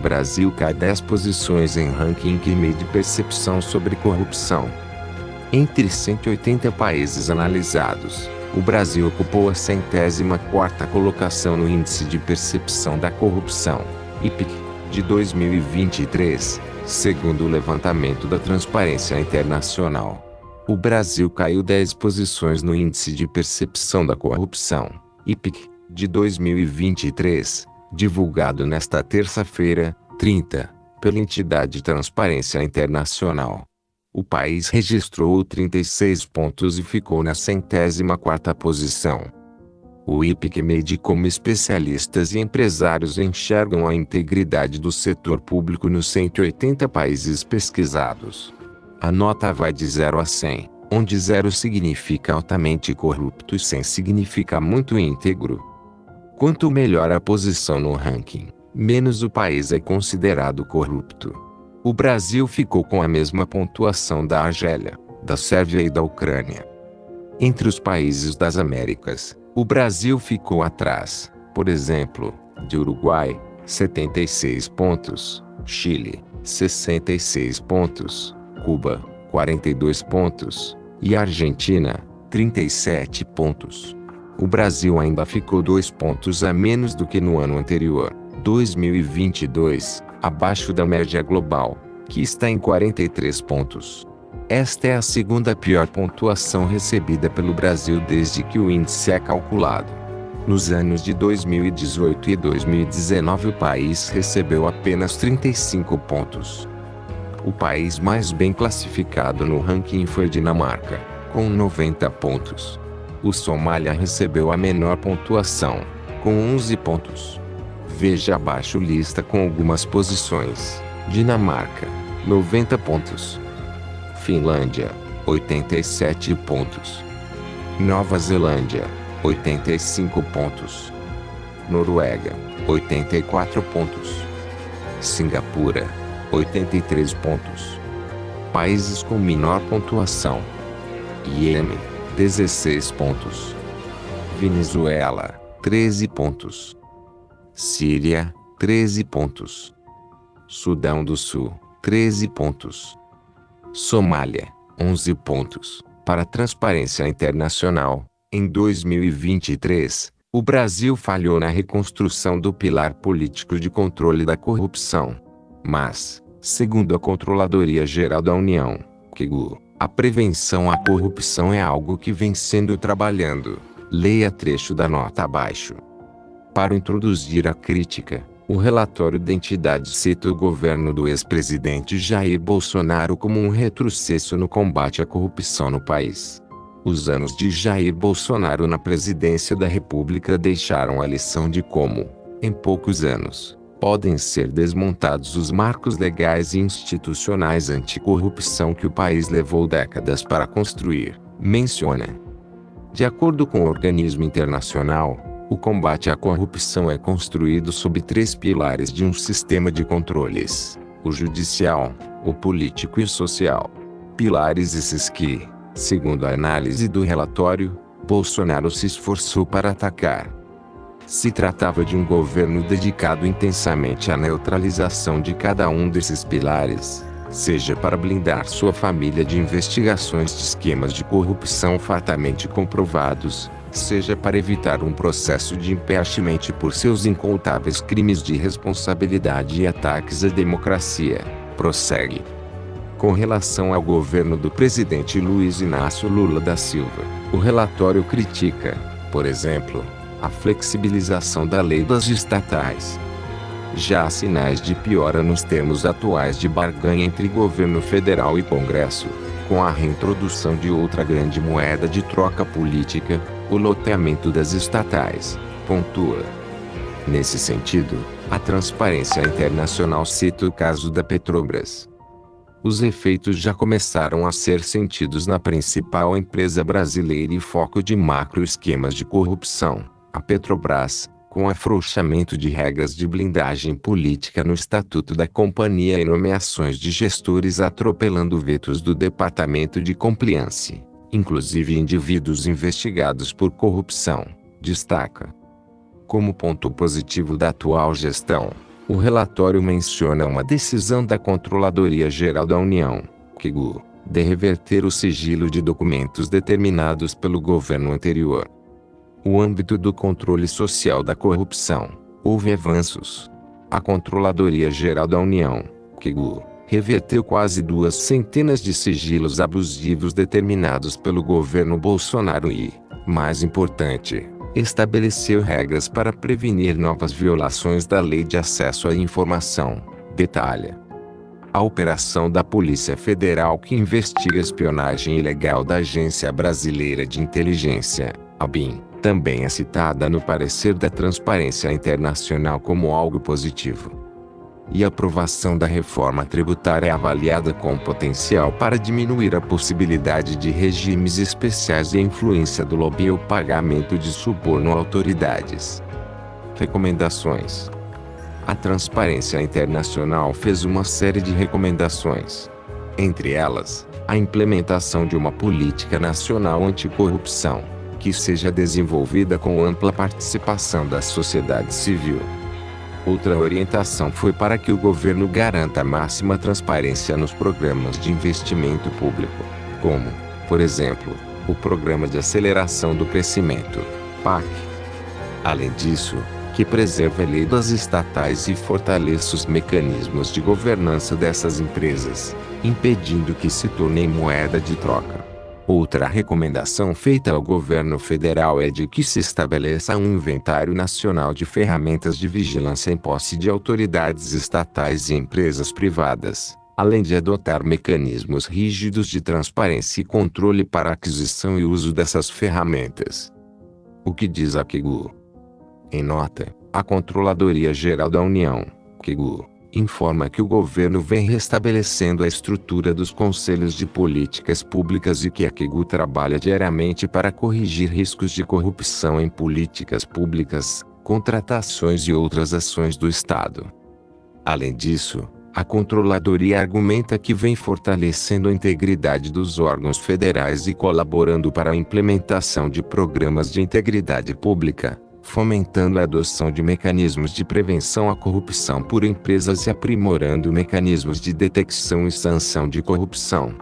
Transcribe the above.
Brasil cai 10 posições em ranking que mede percepção sobre corrupção. Entre 180 países analisados, o Brasil ocupou a 104ª colocação no Índice de Percepção da Corrupção, IPC, de 2023, segundo o levantamento da Transparência Internacional. O Brasil caiu 10 posições no Índice de Percepção da Corrupção, IPC, de 2023, divulgado nesta terça-feira, 30, pela entidade Transparência Internacional. O país registrou 36 pontos e ficou na 104ª posição. O IPC mede como especialistas e empresários enxergam a integridade do setor público nos 180 países pesquisados. A nota vai de 0 a 100, onde 0 significa altamente corrupto e 100 significa muito íntegro. Quanto melhor a posição no ranking, menos o país é considerado corrupto. O Brasil ficou com a mesma pontuação da Argélia, da Sérvia e da Ucrânia. Entre os países das Américas, o Brasil ficou atrás, por exemplo, de Uruguai, 76 pontos, Chile, 66 pontos, Cuba, 42 pontos, e Argentina, 37 pontos. O Brasil ainda ficou 2 pontos a menos do que no ano anterior, 2022, abaixo da média global, que está em 43 pontos. Esta é a segunda pior pontuação recebida pelo Brasil desde que o índice é calculado. Nos anos de 2018 e 2019 o país recebeu apenas 35 pontos. O país mais bem classificado no ranking foi Dinamarca, com 90 pontos. O Somália recebeu a menor pontuação, com 11 pontos. Veja abaixo lista com algumas posições. Dinamarca, 90 pontos. Finlândia, 87 pontos. Nova Zelândia, 85 pontos. Noruega, 84 pontos. Singapura, 83 pontos. Países com menor pontuação: Iêmen, 16 pontos. Venezuela, 13 pontos. Síria, 13 pontos. Sudão do Sul, 13 pontos. Somália, 11 pontos. Para a Transparência Internacional, em 2023, o Brasil falhou na reconstrução do pilar político de controle da corrupção. Mas, segundo a Controladoria Geral da União, CGU, a prevenção à corrupção é algo que vem sendo trabalhando. Leia trecho da nota abaixo. Para introduzir a crítica, o relatório da entidade cita o governo do ex-presidente Jair Bolsonaro como um retrocesso no combate à corrupção no país. Os anos de Jair Bolsonaro na presidência da República deixaram a lição de como, em poucos anos, podem ser desmontados os marcos legais e institucionais anticorrupção que o país levou décadas para construir, menciona. De acordo com o organismo internacional, o combate à corrupção é construído sob 3 pilares de um sistema de controles: o judicial, o político e o social. Pilares esses que, segundo a análise do relatório, Bolsonaro se esforçou para atacar. Se tratava de um governo dedicado intensamente à neutralização de cada um desses pilares, seja para blindar sua família de investigações de esquemas de corrupção fartamente comprovados, seja para evitar um processo de impeachment por seus incontáveis crimes de responsabilidade e ataques à democracia, prossegue. Com relação ao governo do presidente Luiz Inácio Lula da Silva, o relatório critica, por exemplo, a flexibilização da lei das estatais. Já há sinais de piora nos termos atuais de barganha entre governo federal e Congresso, com a reintrodução de outra grande moeda de troca política, o loteamento das estatais, pontua. Nesse sentido, a Transparência Internacional cita o caso da Petrobras. Os efeitos já começaram a ser sentidos na principal empresa brasileira e foco de macroesquemas de corrupção, a Petrobras, com afrouxamento de regras de blindagem política no Estatuto da Companhia e nomeações de gestores atropelando vetos do Departamento de Compliance, inclusive indivíduos investigados por corrupção, destaca. Como ponto positivo da atual gestão, O relatório menciona uma decisão da Controladoria Geral da União, CGU, de reverter o sigilo de documentos determinados pelo governo anterior. No âmbito do controle social da corrupção, houve avanços. A Controladoria Geral da União, CGU, reverteu quase 200 de sigilos abusivos determinados pelo governo Bolsonaro e, mais importante, estabeleceu regras para prevenir novas violações da Lei de Acesso à Informação, detalha. A operação da Polícia Federal que investiga a espionagem ilegal da Agência Brasileira de Inteligência, ABIN, também é citada no parecer da Transparência Internacional como algo positivo. E a aprovação da reforma tributária é avaliada com potencial para diminuir a possibilidade de regimes especiais e a influência do lobby e o pagamento de suborno a autoridades. Recomendações. A Transparência Internacional fez uma série de recomendações. Entre elas, a implementação de uma política nacional anticorrupção, que seja desenvolvida com ampla participação da sociedade civil. Outra orientação foi para que o governo garanta a máxima transparência nos programas de investimento público, como, por exemplo, o Programa de Aceleração do Crescimento, PAC. Além disso, que preserve a lei das estatais e fortaleça os mecanismos de governança dessas empresas, impedindo que se tornem moeda de troca. Outra recomendação feita ao governo federal é de que se estabeleça um inventário nacional de ferramentas de vigilância em posse de autoridades estatais e empresas privadas, além de adotar mecanismos rígidos de transparência e controle para a aquisição e uso dessas ferramentas. O que diz a CGU? Em nota, a Controladoria Geral da União, CGU, informa que o governo vem restabelecendo a estrutura dos conselhos de políticas públicas e que a CGU trabalha diariamente para corrigir riscos de corrupção em políticas públicas, contratações e outras ações do Estado. Além disso, a Controladoria argumenta que vem fortalecendo a integridade dos órgãos federais e colaborando para a implementação de programas de integridade pública, fomentando a adoção de mecanismos de prevenção à corrupção por empresas e aprimorando mecanismos de detecção e sanção de corrupção.